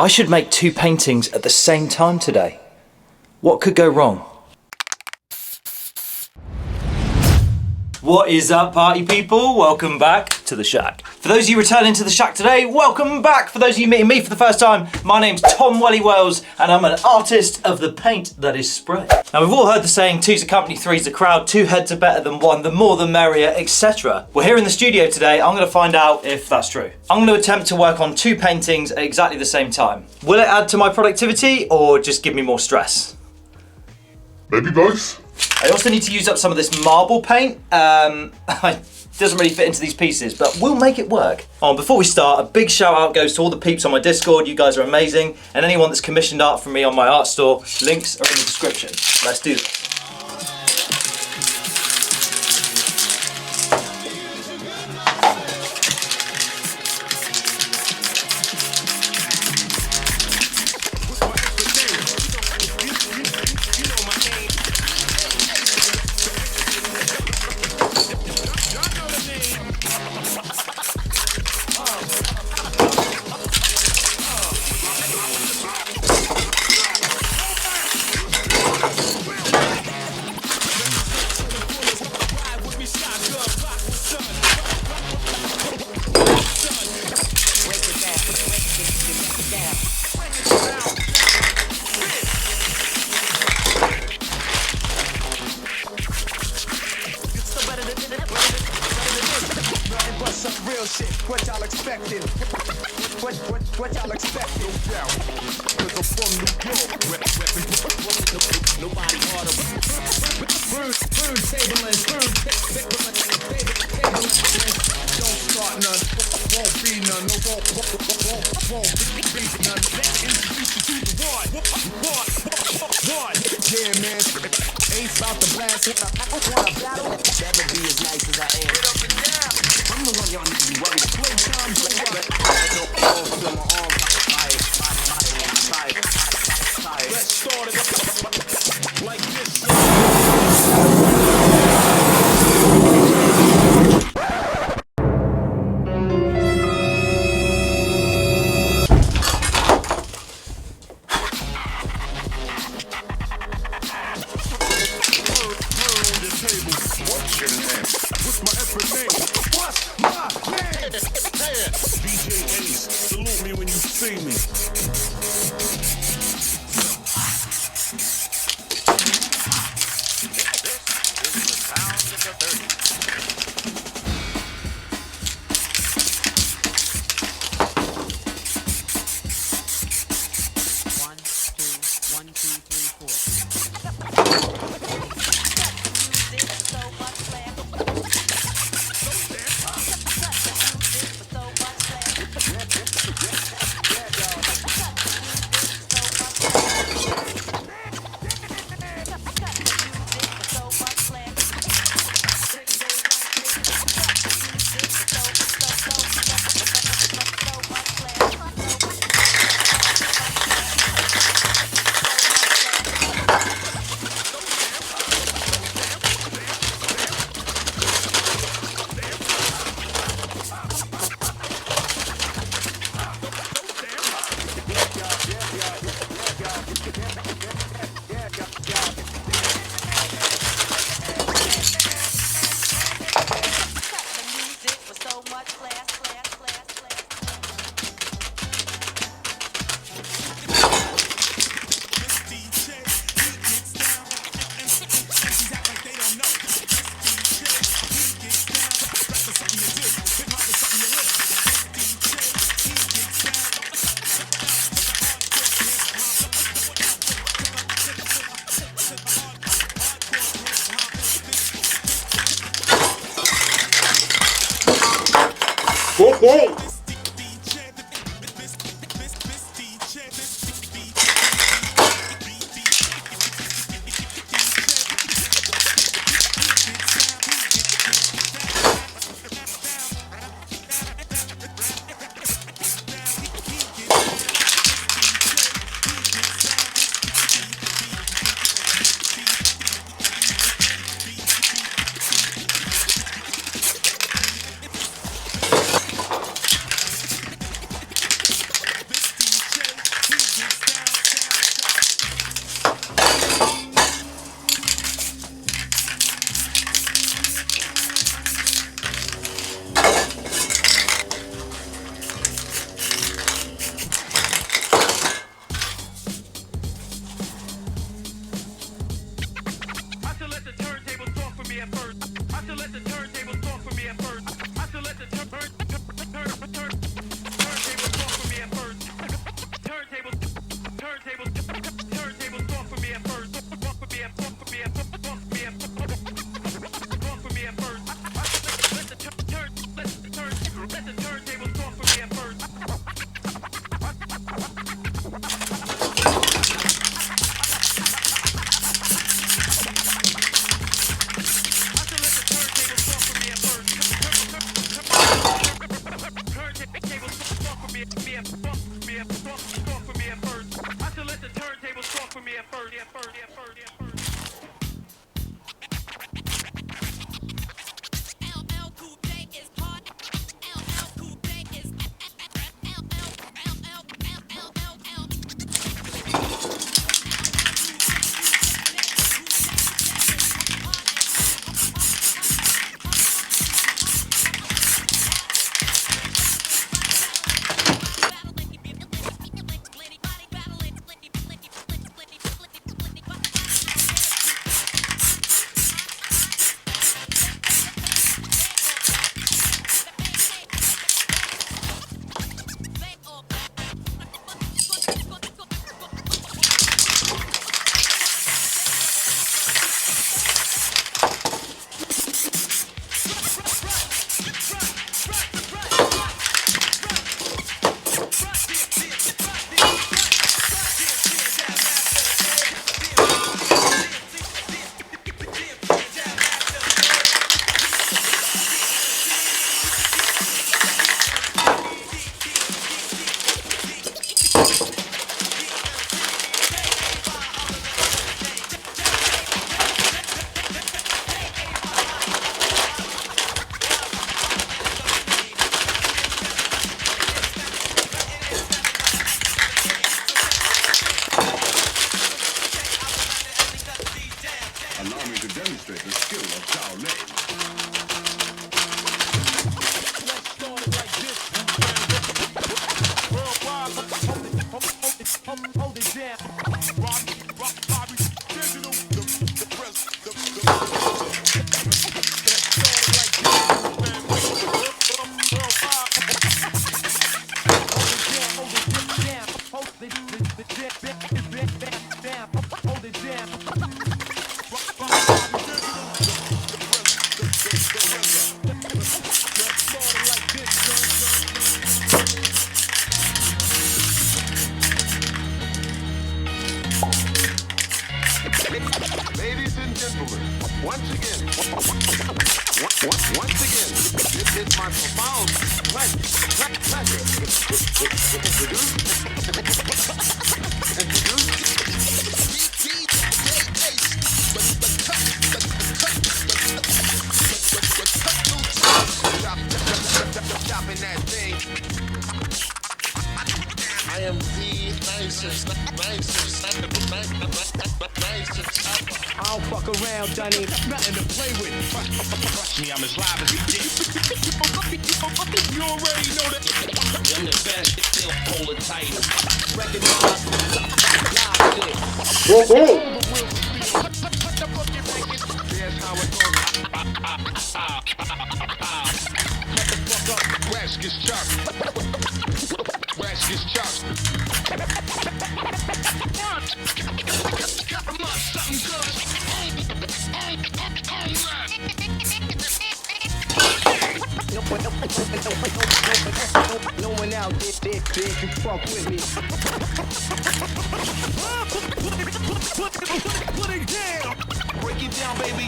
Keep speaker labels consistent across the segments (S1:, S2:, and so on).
S1: I should make 2 paintings at the same time today. What could go wrong? What is up, party people? Welcome back to the shack. For those of you returning to the shack today, welcome back. For those of you meeting me for the first time, my name's TomWellyWells and I'm an artist of the paint that is spray. Now we've all heard the saying, 2's a company, 3's a crowd, 2 heads are better than 1, the more the merrier, etc. We're here in the studio today, I'm gonna find out if that's true. I'm gonna attempt to work on 2 paintings at exactly the same time. Will it add to my productivity or just give me more stress?
S2: Maybe both.
S1: I also need to use up some of this marble paint. It doesn't really fit into these pieces, but we'll make it work. Before we start, a big shout out goes to all the peeps on my Discord. You guys are amazing. And anyone that's commissioned art from me on my art store, links are in the description. Let's do this.
S3: What y'all expecting? What y'all expecting? No doubt. Cause I'm from New York. Nobody harder. Food tabling. Don't start none. Won't be none. No won't be none. Let's introduce you to the what? Yeah, man. Ain't about to blast it. I want a battle. Never be as nice as I am. Get up and down. I'm the one y'all need to be worried. Playtime, let's start it like this. What's your name? What's my effort name? What's my name? DJ Ace, salute me when you see me. This is the sound of the 30s. One, two, three, four.
S1: Okay.
S3: Allow me to demonstrate the skill of Shaolin. Hold it down. Bobby, digital, the press, hold it down. Ladies and gentlemen, once again, it's my profound pleasure stopping that thing. I am the nicest. I don't fuck around, Dunny. Nothing to play with. Trust me, I'm as live as you get. You already know that. I'm the best. Still hold it tight. Recognize live Here's how it goes. Motherfucker, grass gets chopped. Grass gets chopped. No one out there can fuck with me. Put it down. Break it down, baby.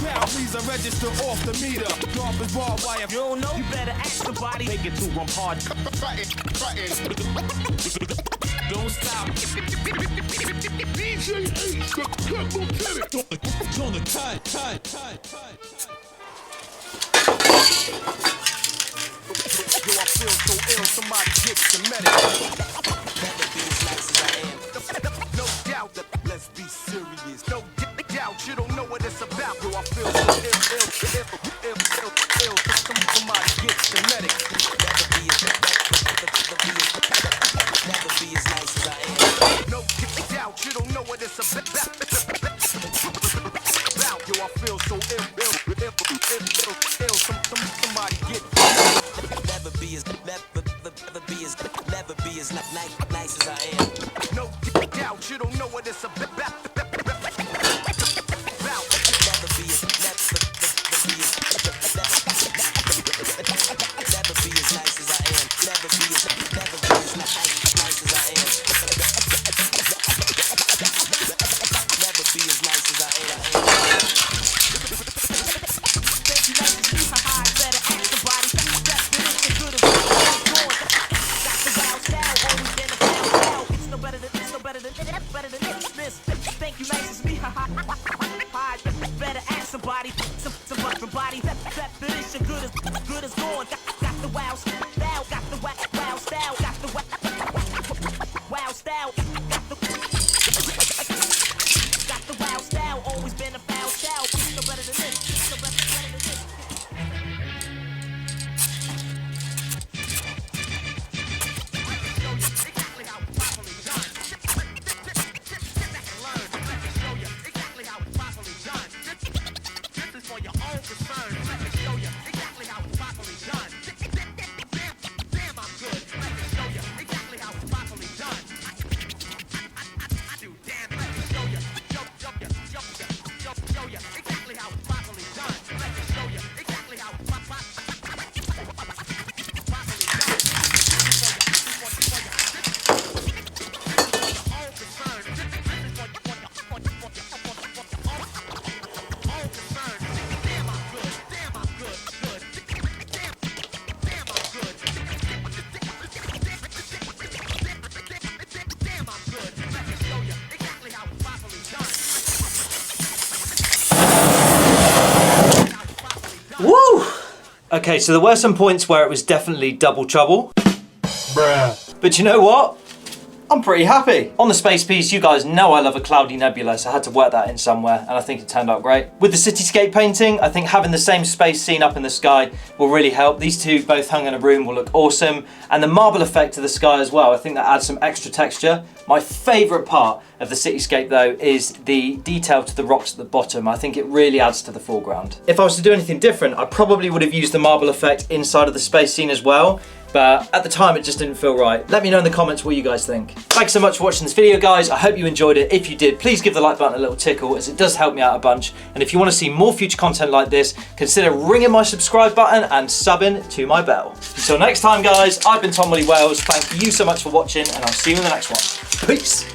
S3: Now please, I register off the meter. Drop is ball wire. You don't know? You better ask somebody. Make it to run hard. Don't stop. DJ Ace, the cut lieutenant. On the cut. Yo, I feel so ill, somebody get the medic. Never be as nice as I am. No doubt that, let's be serious. No doubt, you don't know what it's about. Yo, I feel so ill. Somebody get the medic. Never be as nice as I am. No doubt, you don't know what it's about. Yo, I feel so ill. Somebody get never be as nice as I am. No doubt, you don't know what it's about. Never be as nice as I am. Never be as nice as I am. Never be as nice as I am. Better ask somebody. That's the good of got the wild style, always been a
S1: Okay, so there were some points where it was definitely double trouble.
S2: Bruh.
S1: But you know what? I'm pretty happy. On the space piece, you guys know I love a cloudy nebula, so I had to work that in somewhere, and I think it turned out great. With the cityscape painting, I think having the same space scene up in the sky will really help. These two both hung in a room will look awesome. And the marble effect to the sky as well, I think that adds some extra texture. My favourite part of the cityscape though is the detail to the rocks at the bottom. I think it really adds to the foreground. If I was to do anything different, I probably would have used the marble effect inside of the space scene as well. But at the time, it just didn't feel right. Let me know in the comments what you guys think. Thanks so much for watching this video, guys. I hope you enjoyed it. If you did, please give the like button a little tickle, as it does help me out a bunch. And if you want to see more future content like this, consider ringing my subscribe button and subbing to my bell. Until next time, guys, I've been TomWellyWells. Thank you so much for watching, and I'll see you in the next one. Peace.